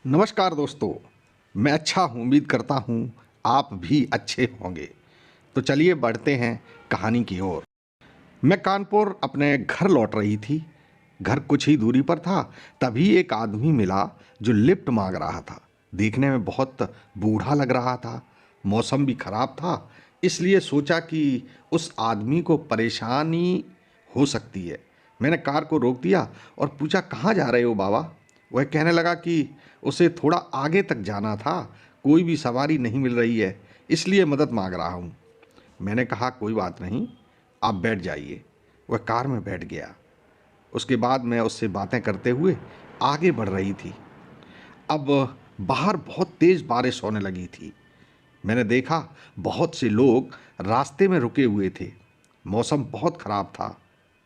नमस्कार दोस्तों। मैं अच्छा हूँ, उम्मीद करता हूँ आप भी अच्छे होंगे। तो चलिए बढ़ते हैं कहानी की ओर। मैं कानपुर अपने घर लौट रही थी। घर कुछ ही दूरी पर था। तभी एक आदमी मिला जो लिफ्ट मांग रहा था। देखने में बहुत बूढ़ा लग रहा था। मौसम भी खराब था, इसलिए सोचा कि उस आदमी को परेशानी हो सकती है। मैंने कार को रोक दिया और पूछा, कहाँ जा रहे हो बाबा? वह कहने लगा कि उसे थोड़ा आगे तक जाना था, कोई भी सवारी नहीं मिल रही है, इसलिए मदद मांग रहा हूँ। मैंने कहा, कोई बात नहीं, आप बैठ जाइए। वह कार में बैठ गया। उसके बाद मैं उससे बातें करते हुए आगे बढ़ रही थी। अब बाहर बहुत तेज बारिश होने लगी थी। मैंने देखा बहुत से लोग रास्ते में रुके हुए थे। मौसम बहुत खराब था।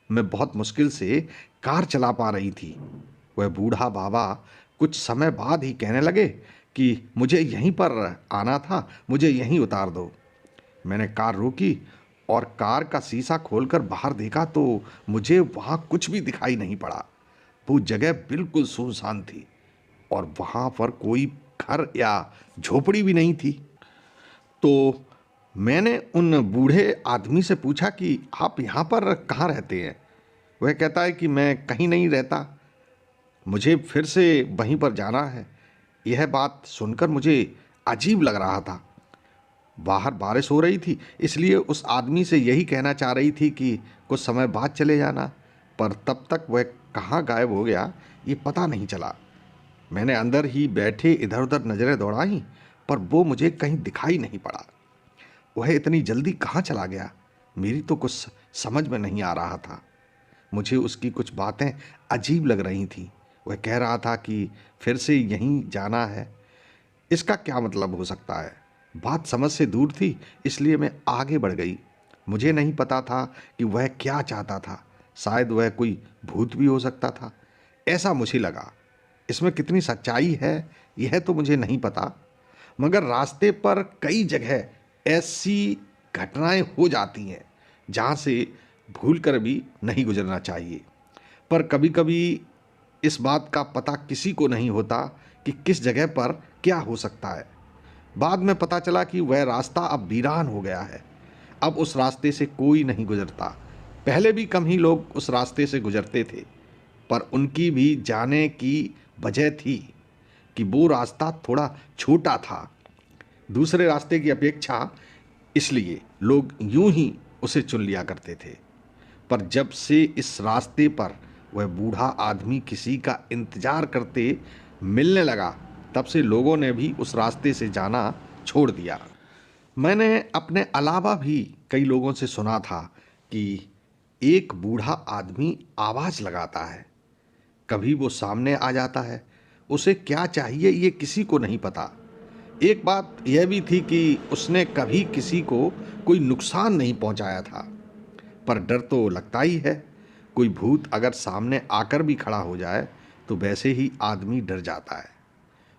मैं बहुत मुश्किल से कार चला पा रही थी। वह बूढ़ा बाबा कुछ समय बाद ही कहने लगे कि मुझे यहीं पर आना था, मुझे यहीं उतार दो। मैंने कार रोकी और कार का शीशा खोलकर बाहर देखा तो मुझे वहाँ कुछ भी दिखाई नहीं पड़ा। वो जगह बिल्कुल सुनसान थी और वहाँ पर कोई घर या झोपड़ी भी नहीं थी। तो मैंने उन बूढ़े आदमी से पूछा कि आप यहाँ पर कहाँ रहते हैं? वह कहता है कि मैं कहीं नहीं रहता, मुझे फिर से वहीं पर जाना है। यह बात सुनकर मुझे अजीब लग रहा था। बाहर बारिश हो रही थी, इसलिए उस आदमी से यही कहना चाह रही थी कि कुछ समय बाद चले जाना, पर तब तक वह कहाँ गायब हो गया ये पता नहीं चला। मैंने अंदर ही बैठे इधर उधर नज़रें दौड़ाई, पर वो मुझे कहीं दिखाई नहीं पड़ा। वह इतनी जल्दी कहाँ चला गया, मेरी तो कुछ समझ में नहीं आ रहा था। मुझे उसकी कुछ बातें अजीब लग रही थीं। वह कह रहा था कि फिर से यहीं जाना है, इसका क्या मतलब हो सकता है? बात समझ से दूर थी, इसलिए मैं आगे बढ़ गई। मुझे नहीं पता था कि वह क्या चाहता था। शायद वह कोई भूत भी हो सकता था, ऐसा मुझे लगा। इसमें कितनी सच्चाई है यह तो मुझे नहीं पता, मगर रास्ते पर कई जगह ऐसी घटनाएं हो जाती हैं जहाँ से भूल कर भी नहीं गुजरना चाहिए। पर कभी-कभी इस बात का पता किसी को नहीं होता कि किस जगह पर क्या हो सकता है। बाद में पता चला कि वह रास्ता अब वीरान हो गया है। अब उस रास्ते से कोई नहीं गुजरता। पहले भी कम ही लोग उस रास्ते से गुजरते थे, पर उनकी भी जाने की वजह थी कि वो रास्ता थोड़ा छोटा था दूसरे रास्ते की अपेक्षा, इसलिए लोग यूं ही उसे चुन लिया करते थे। पर जब से इस रास्ते पर वह बूढ़ा आदमी किसी का इंतजार करते मिलने लगा, तब से लोगों ने भी उस रास्ते से जाना छोड़ दिया। मैंने अपने अलावा भी कई लोगों से सुना था कि एक बूढ़ा आदमी आवाज़ लगाता है, कभी वो सामने आ जाता है, उसे क्या चाहिए ये किसी को नहीं पता। एक बात यह भी थी कि उसने कभी किसी को कोई नुकसान नहीं पहुंचाया था, पर डर तो लगता ही है। कोई भूत अगर सामने आकर भी खड़ा हो जाए तो वैसे ही आदमी डर जाता है।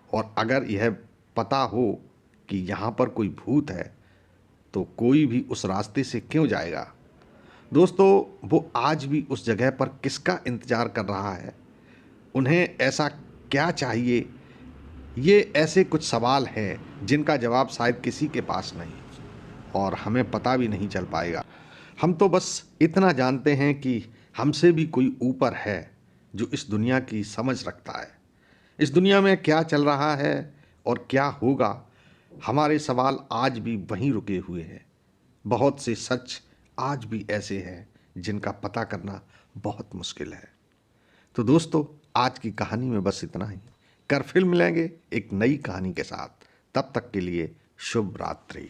और अगर यह पता हो कि यहाँ पर कोई भूत है तो कोई भी उस रास्ते से क्यों जाएगा? दोस्तों, वो आज भी उस जगह पर किसका इंतज़ार कर रहा है? उन्हें ऐसा क्या चाहिए? ये ऐसे कुछ सवाल हैं जिनका जवाब शायद किसी के पास नहीं, और हमें पता भी नहीं चल पाएगा। हम तो बस इतना जानते हैं कि हमसे भी कोई ऊपर है जो इस दुनिया की समझ रखता है। इस दुनिया में क्या चल रहा है और क्या होगा, हमारे सवाल आज भी वहीं रुके हुए हैं। बहुत से सच आज भी ऐसे हैं जिनका पता करना बहुत मुश्किल है। तो दोस्तों, आज की कहानी में बस इतना ही। कर फिर मिलेंगे एक नई कहानी के साथ। तब तक के लिए शुभ रात्रि।